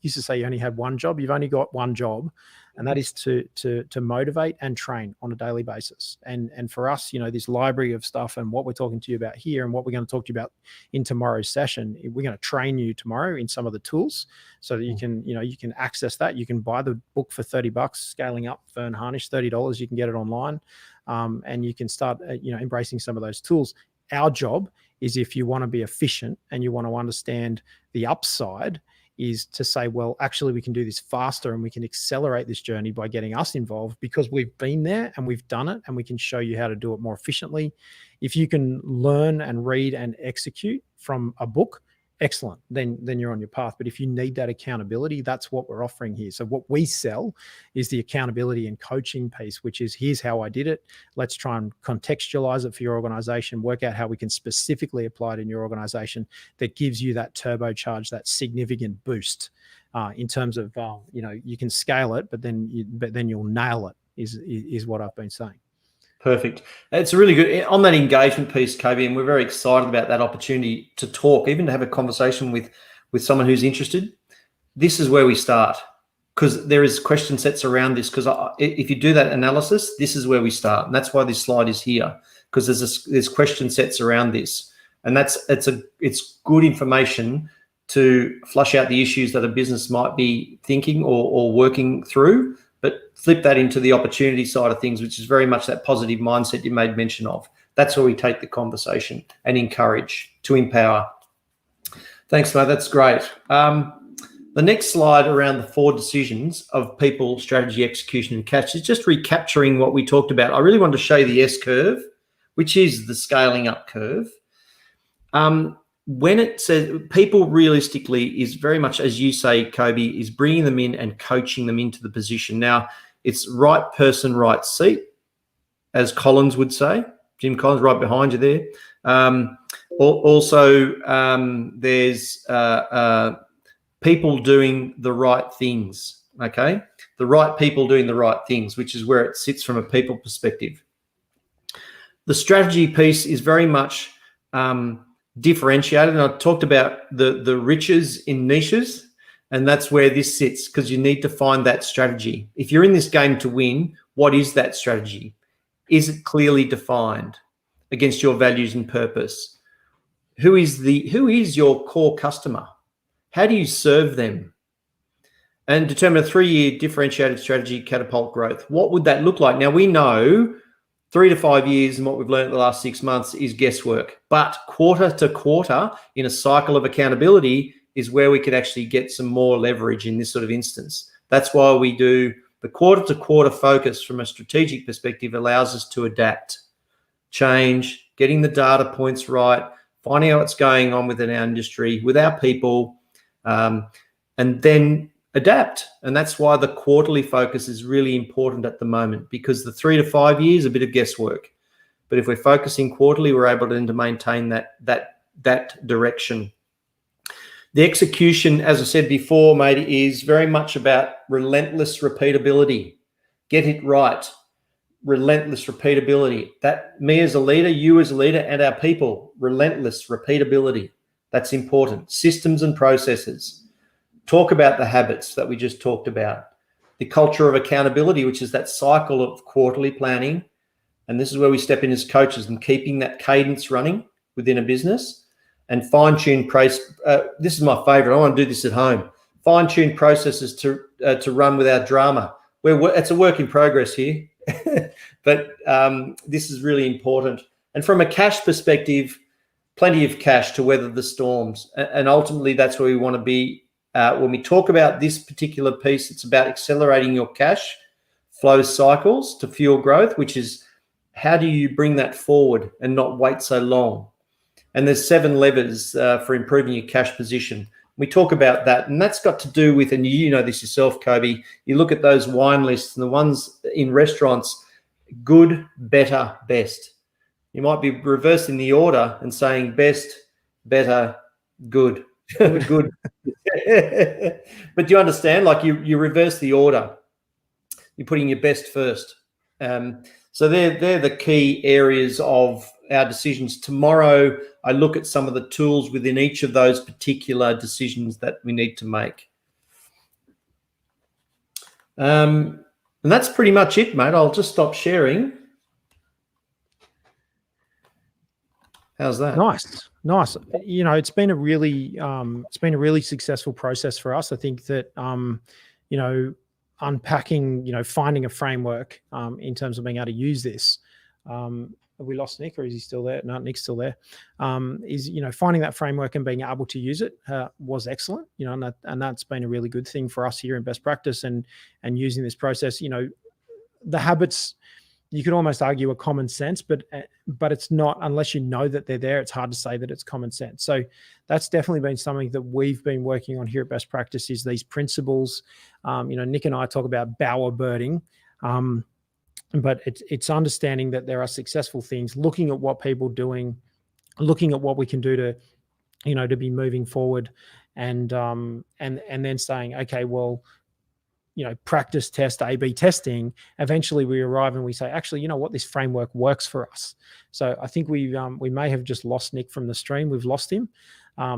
used to say you only had one job. You've only got one job, and that is to motivate and train on a daily basis. And for us, this library of stuff and what we're talking to you about here and what we're going to talk to you about in tomorrow's session, we're going to train you tomorrow in some of the tools so that you can access that. You can buy the book for $30, Scaling Up Fern Harnish, $30. You can get it online, and you can start embracing some of those tools. Our job is, if you want to be efficient and you want to understand the upside, is to say, well, actually, we can do this faster and we can accelerate this journey by getting us involved, because we've been there and we've done it, and we can show you how to do it more efficiently. If you can learn and read and execute from a book, excellent, then you're on your path. But if you need that accountability, that's what we're offering here. So what we sell is the accountability and coaching piece, which is, here's how I did it. Let's try and contextualize it for your organization, work out how we can specifically apply it in your organization that gives you that turbocharge, that significant boost in terms of, you can scale it, but then you'll nail it is what I've been saying. Perfect. It's really good on that engagement piece, Kobe, and we're very excited about that opportunity to talk, even to have a conversation with someone who's interested. This is where we start, because there is question sets around this, because if you do that analysis, this is where we start. And that's why this slide is here, because there's question sets around this. And it's good information to flush out the issues that a business might be thinking or working through, but flip that into the opportunity side of things, which is very much that positive mindset you made mention of. That's where we take the conversation and encourage to empower. Thanks, mate. That's great. The next slide around the 4 decisions of people, strategy, execution, and catch is just recapturing what we talked about. I really wanted to show you the S curve, which is the scaling up curve. When it says people, realistically is very much, as you say, Kobe, is bringing them in and coaching them into the position. Now, it's right person, right seat, as Collins would say. Jim Collins, right behind you there. Also, there's people doing the right things, okay? The right people doing the right things, which is where it sits from a people perspective. The strategy piece is very much differentiated, and I talked about the riches in niches, and that's where this sits, because you need to find that strategy. If you're in this game to win, what is that strategy? Is it clearly defined against your values and purpose? Who is your core customer? How do you serve them? And determine a 3-year differentiated strategy, catapult growth. What would that look like? Now, we know 3 to 5 years, and what we've learned in the last 6 months is guesswork. But quarter to quarter in a cycle of accountability is where we could actually get some more leverage in this sort of instance. That's why we do the quarter to quarter focus from a strategic perspective. Allows us to adapt, change, getting the data points right, finding out what's going on within our industry, with our people, and then adapt. And that's why the quarterly focus is really important at the moment, because the 3 to 5 years, a bit of guesswork. But if we're focusing quarterly, we're able to maintain that direction. The execution, as I said before, mate, is very much about relentless repeatability. Get it right. Relentless repeatability. That, me as a leader, you as a leader, and our people, relentless repeatability. That's important. Systems and processes. Talk about the habits that we just talked about. The culture of accountability, which is that cycle of quarterly planning. And this is where we step in as coaches and keeping that cadence running within a business. And fine-tune this is my favorite. I want to do this at home. Fine-tune processes to run without drama. It's a work in progress here, but this is really important. And from a cash perspective, plenty of cash to weather the storms. And ultimately, that's where we want to be. When we talk about this particular piece, it's about accelerating your cash flow cycles to fuel growth, which is how do you bring that forward and not wait so long? And there's 7 levers for improving your cash position. We talk about that, and that's got to do with, and you know this yourself, Kobe, you look at those wine lists and the ones in restaurants, good, better, best. You might be reversing the order and saying best, better, good. Good. But you understand, like you reverse the order. You're putting your best first. So they're the key areas of our decisions. Tomorrow, I look at some of the tools within each of those particular decisions that we need to make. And that's pretty much it, mate. I'll just stop sharing. How's that? Nice. You know, it's been a really successful process for us. I think that, you know, unpacking, you know, finding a framework in terms of being able to use this. Have we lost Nick, or is he still there? No, Nick's still there. Is, you know, finding that framework and being able to use it was excellent, you know, and that's been a really good thing for us here in Best Practice and using this process. You know, the habits, you could almost argue, are common sense, but it's not, unless you know that they're there. It's hard to say that it's common sense. So that's definitely been something that we've been working on here at Best Practice, is these principles. You know, Nick and I talk about bowerbirding, but it's understanding that there are successful things, looking at what people are doing, looking at what we can do to, you know, to be moving forward, and then saying, okay, well, you know, practice, test, A/B testing. Eventually we arrive and we say, actually, you know what, this framework works for us. So I think we may have just lost Nick from the stream. We've lost him.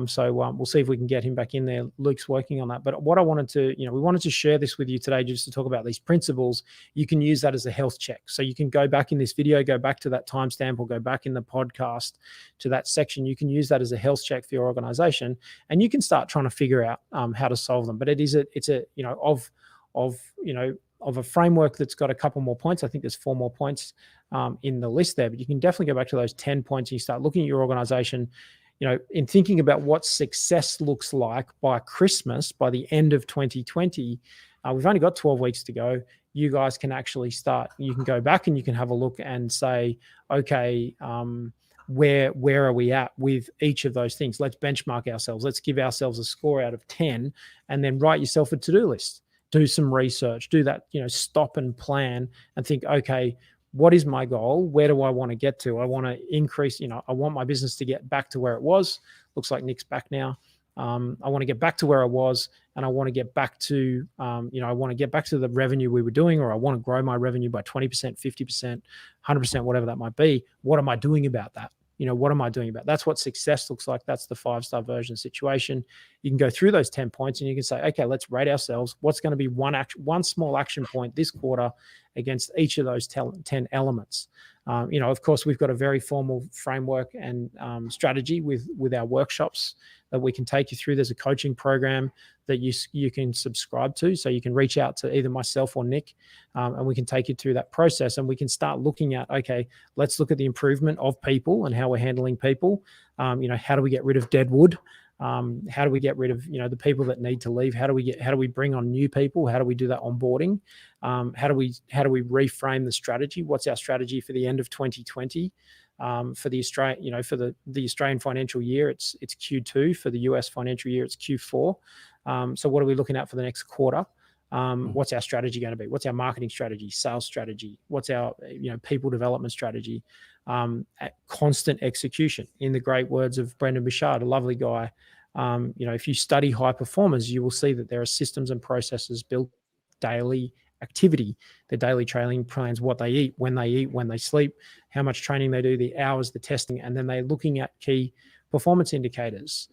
So we'll see if we can get him back in there. Luke's working on that. But what I wanted to, you know, we wanted to share this with you today, just to talk about these principles. You can use that as a health check. So you can go back in this video, go back to that timestamp, or go back in the podcast to that section. You can use that as a health check for your organization, and you can start trying to figure out how to solve them. But it's a, you know, of a framework that's got a couple more points. I think there's 4 more points in the list there, but you can definitely go back to those 10 points and you start looking at your organization, you know, in thinking about what success looks like by Christmas, by the end of 2020. We've only got 12 weeks to go. You guys can actually start, you can go back and you can have a look and say, okay, where are we at with each of those things? Let's benchmark ourselves. Let's give ourselves a score out of 10, and then write yourself a to-do list. Do some research, do that, you know, stop and plan and think, okay, what is my goal? Where do I want to get to? I want to increase, I want my business to get back to where it was. Looks like Nick's back now. I want to get back to where I was, and I want to get back to, I want to get back to the revenue we were doing, or I want to grow my revenue by 20%, 50%, 100%, whatever that might be. What am I doing about that? What am I doing about? That's what success looks like. That's the 5-star version situation. You can go through those 10 points and you can say, okay, let's rate ourselves. What's going to be one small action point this quarter against each of those 10 elements? Of course, we've got a very formal framework and strategy with our workshops that we can take you through. There's a coaching program that you can subscribe to. So you can reach out to either myself or Nick, and we can take you through that process, and we can start looking at, okay, let's look at the improvement of people and how we're handling people. How do we get rid of dead wood? How do we get rid of, the people that need to leave? How do we bring on new people? How do we do that onboarding? How do we reframe the strategy? What's our strategy for the end of 2020? For the Australian, for the Australian financial year, it's Q2. For the US financial year, it's Q4. So what are we looking at for the next quarter? What's our strategy going to be? What's our marketing strategy, sales strategy? What's our, people development strategy? Constant execution. In the great words of Brendan Bouchard, a lovely guy, if you study high performers, you will see that there are systems and processes built daily activity, the daily training plans, what they eat, when they sleep, how much training they do, the hours, the testing, and then they're looking at key performance indicators,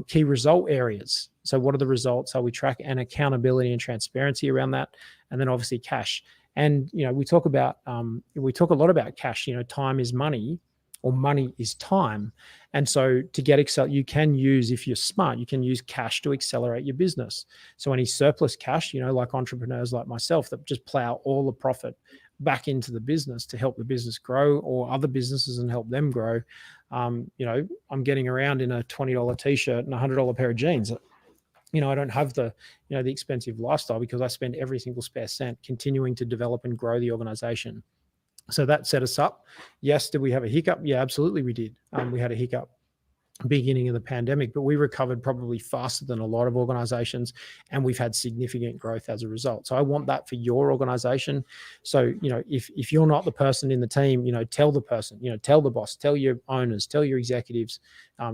key result areas. So what are the results? How we track, and accountability and transparency around that, and then obviously cash. And we talk a lot about cash. Time is money, or money is time. And so to get Excel, you can use, if you're smart, you can use cash to accelerate your business. So any surplus cash, like entrepreneurs like myself that just plow all the profit back into the business to help the business grow, or other businesses and help them grow. I'm getting around in a $20 t-shirt and a $100 pair of jeans. I don't have the expensive lifestyle because I spend every single spare cent continuing to develop and grow the organization. So that set us up. Yes, did we have a hiccup? Yeah, absolutely we did. We had a hiccup beginning of the pandemic, but we recovered probably faster than a lot of organizations, and we've had significant growth as a result. So I want that for your organization. So, if you're not the person in the team, tell the person, tell the boss, tell your owners, tell your executives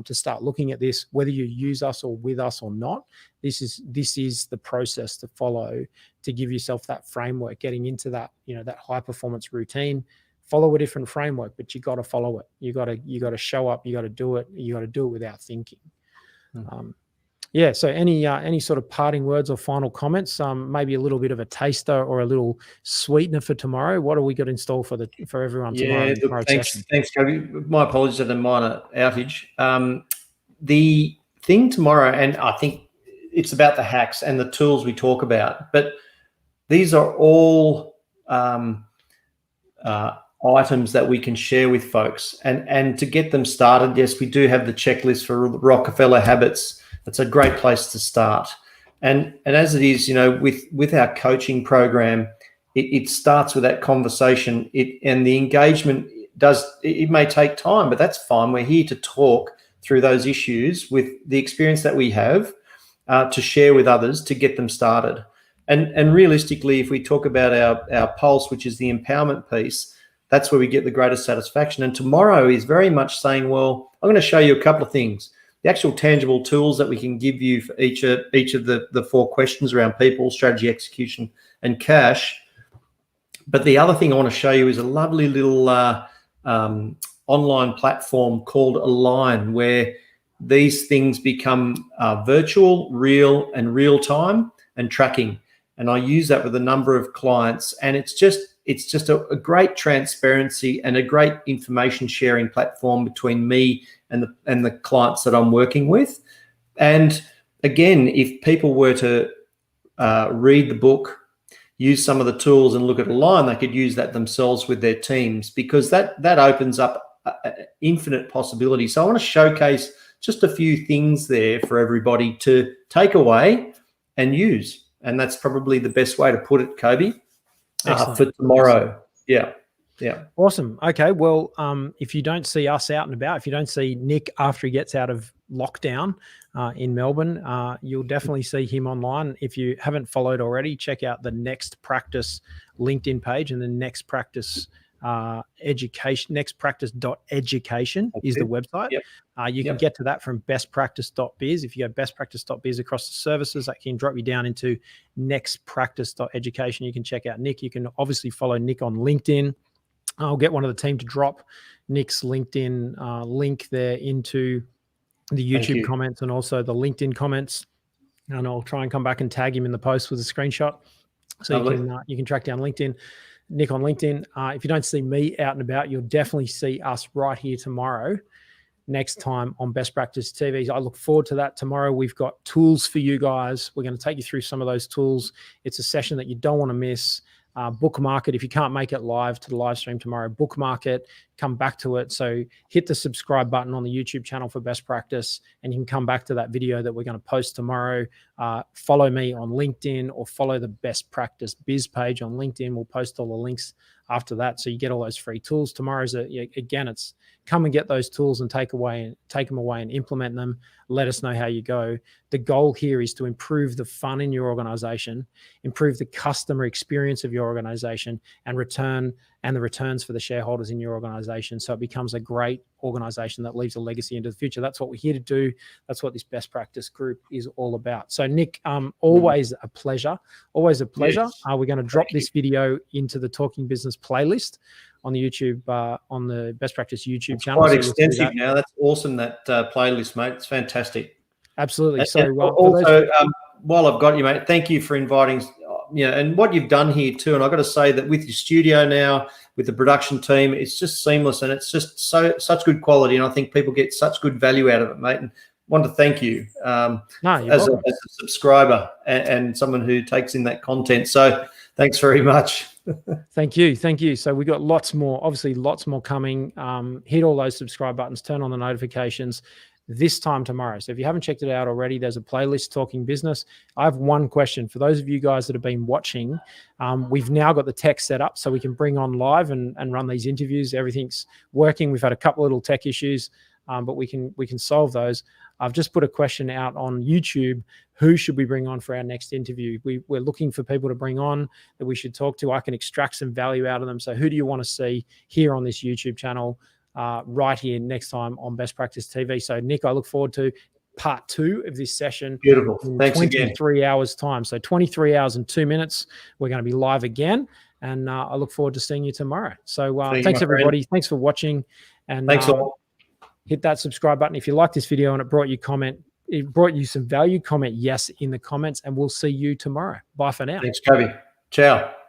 to start looking at this, whether you use us or with us or not. This is the process to follow to give yourself that framework, getting into that, that high performance routine. Follow a different framework, but you got to follow it. You got to show up. You got to do it. You got to do it without thinking. So any sort of parting words or final comments? Maybe a little bit of a taster or a little sweetener for tomorrow. What have we got in store for everyone tomorrow? Yeah, thanks, Kobe. My apologies for the minor outage. The thing tomorrow, and I think it's about the hacks and the tools we talk about, but these are all items that we can share with folks, and to get them started. Yes, we do have the checklist for Rockefeller Habits. That's a great place to start. And as it is, with our coaching program, it starts with that conversation. And the engagement it may take time, but that's fine. We're here to talk through those issues with the experience that we have to share with others to get them started. And realistically, if we talk about our pulse, which is the empowerment piece, that's where we get the greatest satisfaction. And tomorrow is very much saying, well, I'm going to show you a couple of things. The actual tangible tools that we can give you for each of the 4 questions around people, strategy, execution, and cash. But the other thing I want to show you is a lovely little online platform called Align, where these things become virtual, real, and real time, and tracking. And I use that with a number of clients, and it's just a great transparency and a great information sharing platform between me and the clients that I'm working with. And again, if people were to read the book, use some of the tools, and look at Align, they could use that themselves with their teams, because that opens up infinite possibilities. So I want to showcase just a few things there for everybody to take away and use. And that's probably the best way to put it, Kobe, for tomorrow. Yeah. Awesome. Okay. Well, if you don't see us out and about, if you don't see Nick after he gets out of lockdown in Melbourne, you'll definitely see him online. If you haven't followed already, check out the Next Practice LinkedIn page and the Next Practice education, nextpractice.education is the website. Yep. You can get to that from bestpractice.biz. If you go bestpractice.biz across the services, that can drop you down into nextpractice.education. You can check out Nick. You can obviously follow Nick on LinkedIn. I'll get one of the team to drop Nick's LinkedIn link there into the YouTube comments and also the LinkedIn comments. And I'll try and come back and tag him in the post with a screenshot. So you can track down Nick on LinkedIn. If you don't see me out and about, you'll definitely see us right here tomorrow, next time on Best Practice TV. I look forward to that. Tomorrow we've got tools for you guys. We're going to take you through some of those tools. It's a session that you don't want to miss. Bookmark it. If you can't make it live to the live stream tomorrow, bookmark it, come back to it. So hit the subscribe button on the YouTube channel for Best Practice, and you can come back to that video that we're going to post tomorrow. Follow me on LinkedIn or follow the Best Practice Biz page on LinkedIn. We'll post all the links after that, so you get all those free tools. Tomorrow's again, it's come and get those tools and take them away and implement them. Let us know how you go. The goal here is to improve the fun in your organization, improve the customer experience of your organization, and the returns for the shareholders in your organization, so it becomes a great organization that leaves a legacy into the future. That's what we're here to do. That's what this Best Practice group is all about. So Nick, always a pleasure. Always a pleasure. Yes. We're going to drop this video into the Talking Business playlist on the YouTube, on the Best Practice YouTube channel. Quite extensive now. That's awesome, that playlist, mate. It's fantastic. Absolutely. So also, while I've got you, mate, thank you for inviting, and what you've done here too. And I've got to say that with your studio now, with the production team, it's just seamless and it's just such good quality. And I think people get such good value out of it, mate. And want to thank you as a subscriber and someone who takes in that content. So thanks very much. Thank you. So we got lots more coming. Hit all those subscribe buttons, turn on the notifications this time tomorrow. So if you haven't checked it out already, there's a playlist, Talking Business. I have one question for those of you guys that have been watching. We've now got the tech set up so we can bring on live and run these interviews. Everything's working. We've had a couple of little tech issues, but we can solve those. I've just put a question out on YouTube. Who should we bring on for our next interview? We're looking for people to bring on that we should talk to. I can extract some value out of them. So who do you want to see here on this YouTube channel right here next time on Best Practice TV? So Nick, I look forward to part 2 of this session. Beautiful. Thanks 23 hours time. So 23 hours and 2 minutes. We're going to be live again. And I look forward to seeing you tomorrow. So thanks, everybody. Friend. Thanks for watching. And thanks all. Hit that subscribe button. If you like this video and it brought you some value, comment yes in the comments, and we'll see you tomorrow. Bye for now. Thanks, Javi. Ciao.